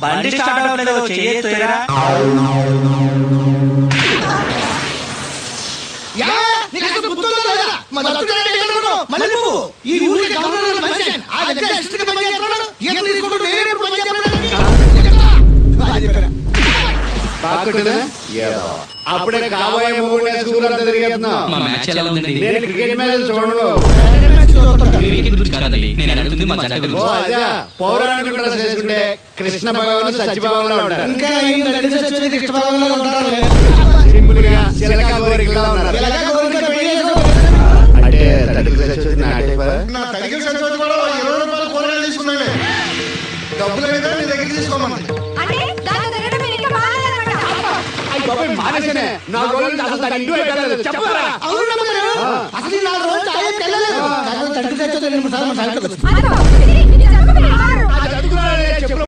బండి స్టార్ట్ అవ్వలేదు, చేయరా అప్పుడే కాబోయే మూడు స్కూల్ అంతా తిరిగేస్తున్నావు. నేను క్రికెట్ మ్యాచ్ చూడను. పౌరాణిక డ్రెస్ వేసుకుంటే కృష్ణ భగవాన్ సత్య భగవాన్ లో ఉంటారు. సింపుల్ గా చిలక కోరికలా ఉన్నారు. అంటే తల్లికి చచ్చి డబ్బులు మీద నీ దగ్గర తీసుకోమని మానేసనే నా రోజులు అసలు దాని ఇంటి వైపు వెళ్ళలేదు. చెప్పరా? అసలు 4 రోజులు